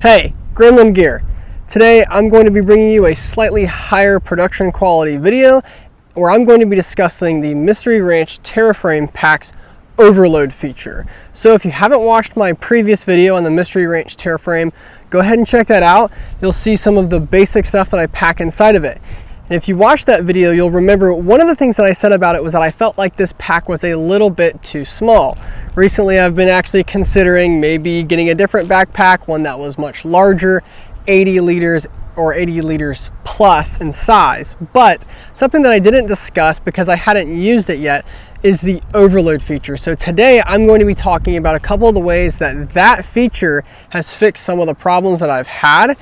Hey, Gremlin Gear. Today I'm going to be bringing you a slightly higher production quality video where I'm going to be discussing the Mystery Ranch Terraframe pack's overload feature. So if you haven't watched my previous video on the Mystery Ranch Terraframe, go ahead and check that out. You'll see some of the basic stuff that I pack inside of it. And if you watch that video, you'll remember one of the things that I said about it was that I felt like this pack was a little bit too small. Recently, I've been actually considering maybe getting a different backpack, one that was much larger, 80 liters or 80 liters plus in size. But something that I didn't discuss because I hadn't used it yet is the overload feature. So today I'm going to be talking about a couple of the ways that that feature has fixed some of the problems that I've had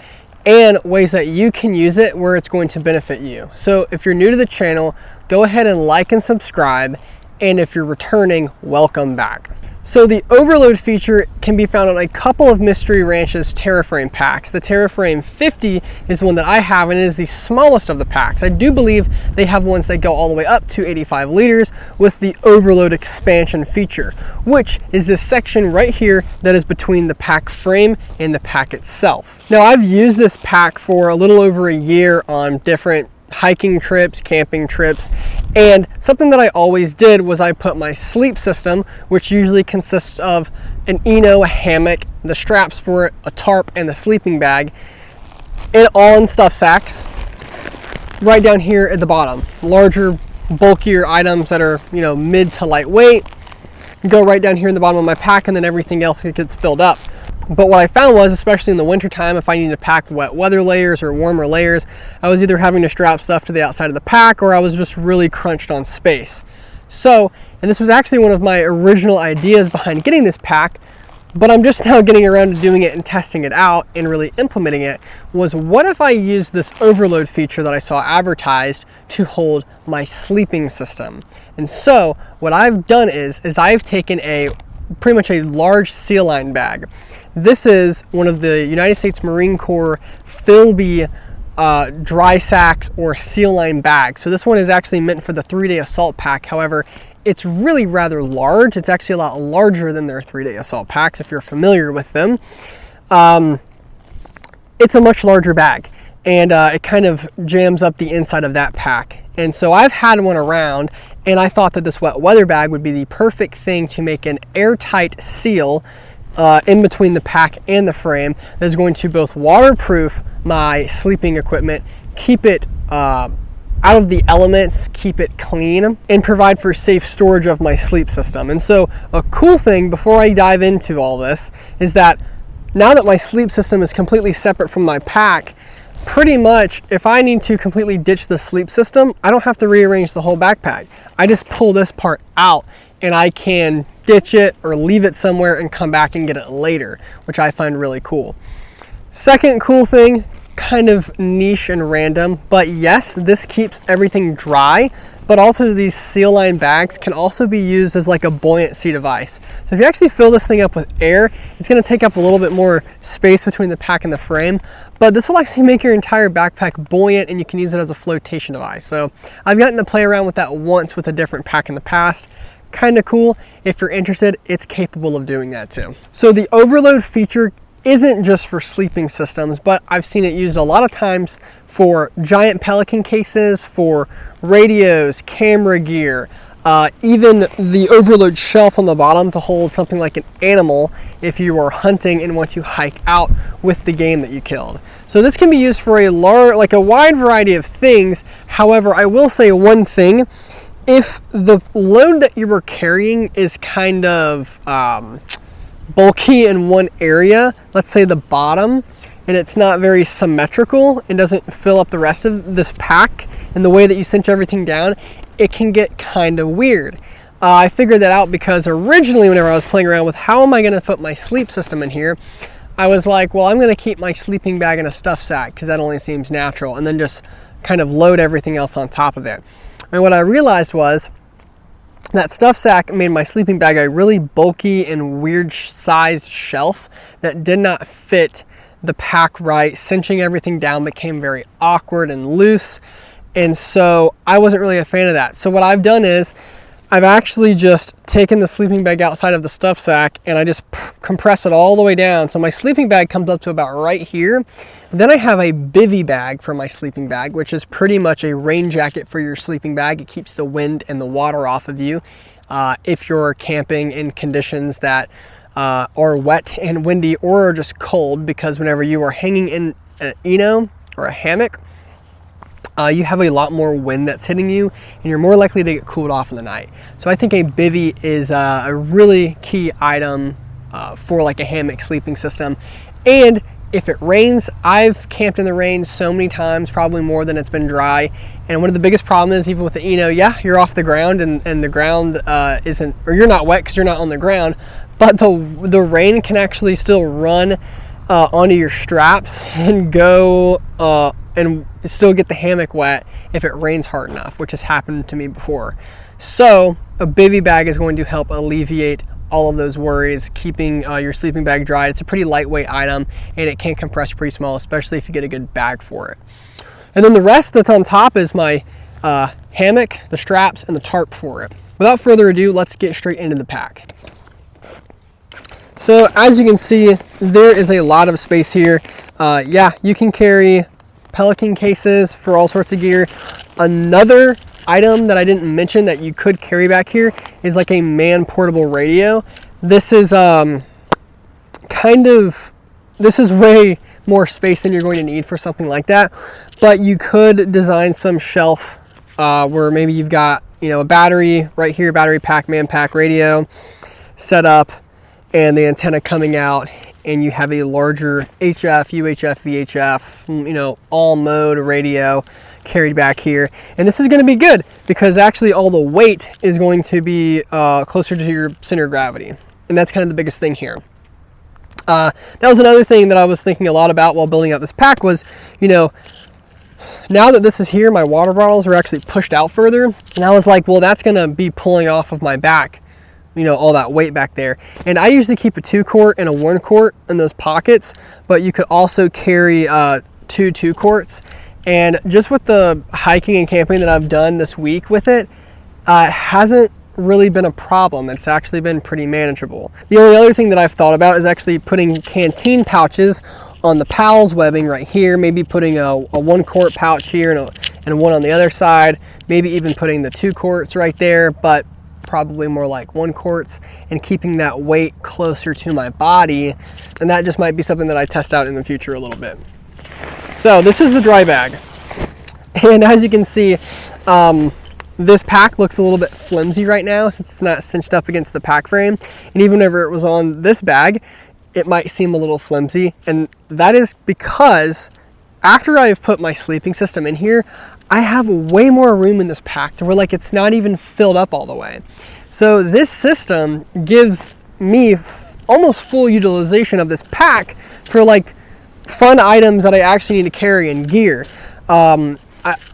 and ways that you can use it where it's going to benefit you. So if you're new to the channel, go ahead and like and subscribe. And if you're returning, welcome back. So the overload feature can be found on a couple of Mystery Ranch's Terraframe packs. The Terraframe 50 is the one that I have, and it is the smallest of the packs. I do believe they have ones that go all the way up to 85 liters with the overload expansion feature, which is this section right here that is between the pack frame and the pack itself. Now, I've used this pack for a little over a year on different hiking trips, camping trips, and something that I always did was I put my sleep system, which usually consists of an Eno, a hammock, the straps for it, a tarp, and the sleeping bag, and all in stuff sacks right down here at the bottom. Larger, bulkier items that are, mid to lightweight go right down here in the bottom of my pack, and then everything else gets filled up. But what I found was, especially in the wintertime, if I needed to pack wet weather layers or warmer layers, I was either having to strap stuff to the outside of the pack or I was just really crunched on space. So, and this was actually one of my original ideas behind getting this pack, but I'm just now getting around to doing it and testing it out and really implementing it, was what if I used this overload feature that I saw advertised to hold my sleeping system? And so what I've done is I've taken pretty much a large Sealine bag. This is one of the United States Marine Corps FILBE dry sacks or Sealine bags. So this one is actually meant for the 3-day assault pack. However, it's really rather large. It's actually a lot larger than their 3-day assault packs if you're familiar with them. It's a much larger bag, and it kind of jams up the inside of that pack. And so I've had one around, and I thought that this wet weather bag would be the perfect thing to make an airtight seal in between the pack and the frame that is going to both waterproof my sleeping equipment, keep it out of the elements, keep it clean, and provide for safe storage of my sleep system. And so a cool thing before I dive into all this is that now that my sleep system is completely separate from my pack, pretty much if I need to completely ditch the sleep system, I don't have to rearrange the whole backpack. I just pull this part out and I can ditch it or leave it somewhere and come back and get it later, which I find really cool. Second cool thing, kind of niche and random, but yes, this keeps everything dry, but also these Sealine bags can also be used as like a buoyancy device. So if you actually fill this thing up with air, it's going to take up a little bit more space between the pack and the frame, but this will actually make your entire backpack buoyant and you can use it as a flotation device. So I've gotten to play around with that once with a different pack in the past. Kind of cool. If you're interested, it's capable of doing that too. So the overload feature isn't just for sleeping systems, but I've seen it used a lot of times for giant Pelican cases, for radios, camera gear, even the overload shelf on the bottom to hold something like an animal if you are hunting and want to hike out with the game that you killed. So this can be used for a wide variety of things. However, I will say one thing. If the load that you were carrying is kind of bulky in one area, let's say the bottom, and it's not very symmetrical and doesn't fill up the rest of this pack in the way that you cinch everything down, it can get kind of weird. I figured that out because originally whenever I was playing around with how am I going to put my sleep system in here, I was like, well, I'm going to keep my sleeping bag in a stuff sack because that only seems natural, and then just kind of load everything else on top of it. And what I realized was that stuff sack made my sleeping bag a really bulky and weird sized shelf that did not fit the pack right. Cinching everything down became very awkward and loose. And so I wasn't really a fan of that. So what I've done is I've actually just taken the sleeping bag outside of the stuff sack and I just compress it all the way down. So my sleeping bag comes up to about right here. And then I have a bivy bag for my sleeping bag, which is pretty much a rain jacket for your sleeping bag. It keeps the wind and the water off of you if you're camping in conditions that are wet and windy or just cold, because whenever you are hanging in an or a hammock, you have a lot more wind that's hitting you and you're more likely to get cooled off in the night. So I think a bivy is a really key item for like a hammock sleeping system. And if it rains, I've camped in the rain so many times, probably more than it's been dry. And one of the biggest problems is, even with the yeah, you're off the ground and the ground isn't, or you're not wet because you're not on the ground, but the rain can actually still run onto your straps and go and still get the hammock wet if it rains hard enough, which has happened to me before. So a bivy bag is going to help alleviate all of those worries, keeping your sleeping bag dry. It's a pretty lightweight item and it can compress pretty small, especially if you get a good bag for it. And then the rest that's on top is my hammock, the straps, and the tarp for it. Without further ado, let's get straight into the pack. So as you can see, there is a lot of space here. Yeah, you can carry Pelican cases for all sorts of gear. Another item that I didn't mention that you could carry back here is like a man portable radio. This is this is way more space than you're going to need for something like that, but you could design some shelf where maybe you've got, you know, a battery right here, battery pack, man pack radio set up, and the antenna coming out, and you have a larger HF, UHF, VHF, you know, all mode radio carried back here. And this is going to be good because actually all the weight is going to be closer to your center of gravity. And that's kind of the biggest thing here. That was another thing that I was thinking a lot about while building out this pack was, you know, now that this is here, my water bottles are actually pushed out further. And I was like, well, that's going to be pulling off of my back, you know, all that weight back there. And I usually keep a 2-quart and a 1-quart in those pockets, but you could also carry 2 2-quarts. And just with the hiking and camping that I've done this week with it, hasn't really been a problem. It's actually been pretty manageable. The only other thing that I've thought about is actually putting canteen pouches on the PALS webbing right here, maybe putting a 1-quart pouch here and one on the other side, maybe even putting the 2 quarts right there, but probably more like 1 quarts, and keeping that weight closer to my body. And that just might be something that I test out in the future a little bit. So this is the dry bag. And as you can see, this pack looks a little bit flimsy right now since it's not cinched up against the pack frame. And even whenever it was on this bag, it might seem a little flimsy. And that is because after I've put my sleeping system in here, I have way more room in this pack to where like it's not even filled up all the way. So this system gives me almost full utilization of this pack for like fun items that I actually need to carry in gear.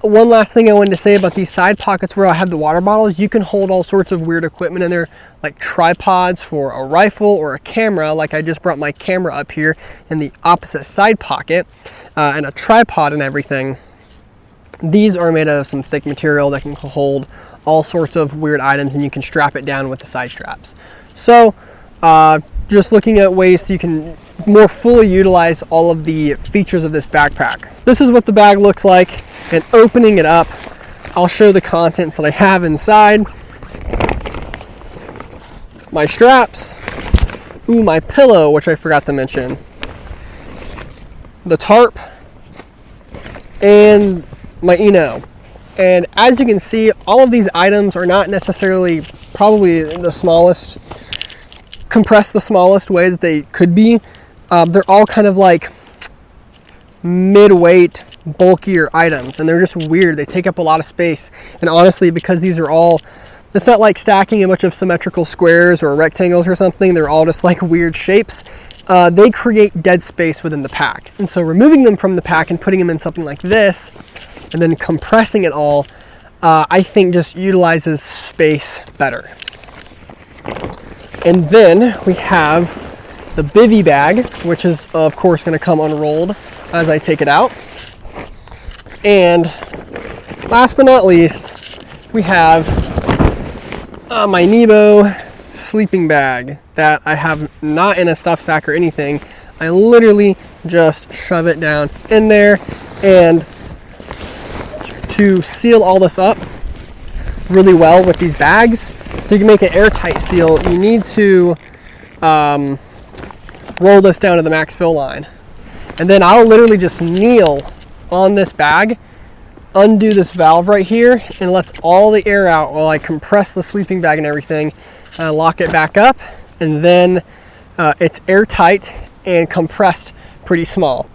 One last thing I wanted to say about these side pockets where I have the water bottles, you can hold all sorts of weird equipment in there, like tripods for a rifle or a camera. Like I just brought my camera up here in the opposite side pocket, and a tripod and everything. These are made of some thick material that can hold all sorts of weird items, and you can strap it down with the side straps. So just looking at ways you can more fully utilize all of the features of this backpack. This is what the bag looks like, and opening it up, I'll show the contents that I have inside. My straps, my pillow, which I forgot to mention, the tarp, and my And as you can see, all of these items are not necessarily probably the smallest, compressed the smallest way that they could be. They're all kind of like mid-weight, bulkier items, and they're just weird. They take up a lot of space. And honestly, because these are all, it's not like stacking a bunch of symmetrical squares or rectangles or something. They're all just like weird shapes. They create dead space within the pack. And so removing them from the pack and putting them in something like this, and then compressing it all, I think just utilizes space better. And then we have the bivy bag, which is of course going to come unrolled as I take it out. And last but not least, we have my Nebo sleeping bag that I have not in a stuff sack or anything. I literally just shove it down in there, and to seal all this up really well with these bags, to make an airtight seal, you need to roll this down to the max fill line. And then I'll literally just kneel on this bag, undo this valve right here, and lets all the air out while I compress the sleeping bag and everything. Lock it back up, and then it's airtight and compressed pretty small.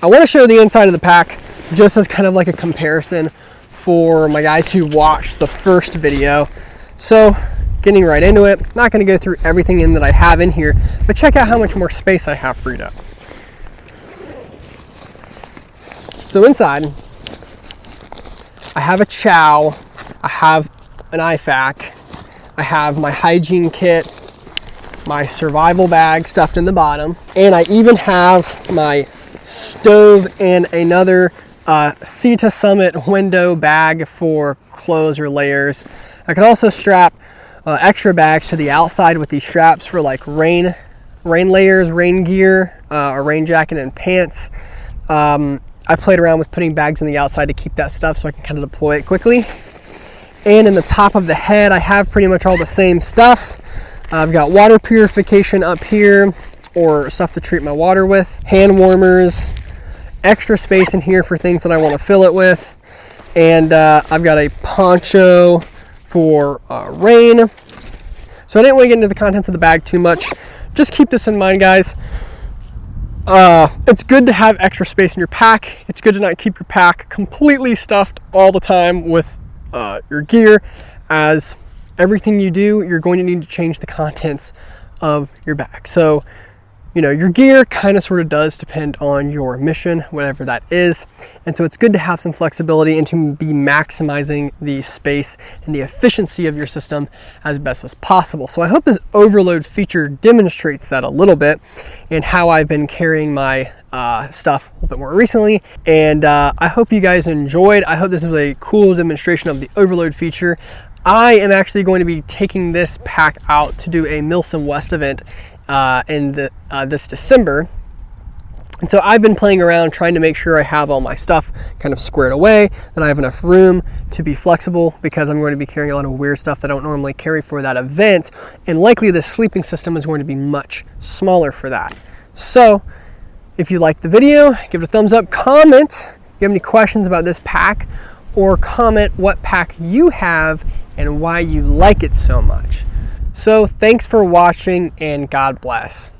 I want to show the inside of the pack just as kind of like a comparison for my guys who watched the first video. So getting right into it, not going to go through everything in that I have in here, but check out how much more space I have freed up. So inside, I have a chow, I have an IFAC, I have my hygiene kit, my survival bag stuffed in the bottom, and I even have my stove and another Sea to Summit window bag for clothes or layers. I can also strap extra bags to the outside with these straps for like rain layers, rain gear, a rain jacket and pants. I played around with putting bags on the outside to keep that stuff so I can kind of deploy it quickly. And in the top of the head, I have pretty much all the same stuff. I've got water purification up here, or stuff to treat my water with, hand warmers, extra space in here for things that I want to fill it with, and I've got a poncho for rain. So I didn't want to get into the contents of the bag too much. Just keep this in mind, guys. It's good to have extra space in your pack. It's good to not keep your pack completely stuffed all the time with your gear, as everything you do, you're going to need to change the contents of your bag. So, you know, your gear kind of sort of does depend on your mission, whatever that is. And so it's good to have some flexibility and to be maximizing the space and the efficiency of your system as best as possible. So I hope this overload feature demonstrates that a little bit, and how I've been carrying my stuff a little bit more recently. And I hope you guys enjoyed. I hope this was a cool demonstration of the overload feature. I am actually going to be taking this pack out to do a Milsom West event this December. And so I've been playing around trying to make sure I have all my stuff kind of squared away, that I have enough room to be flexible, because I'm going to be carrying a lot of weird stuff that I don't normally carry for that event. And likely the sleeping system is going to be much smaller for that. So if you liked the video, give it a thumbs up, comment if you have any questions about this pack, or comment what pack you have and why you like it so much. So thanks for watching, and God bless.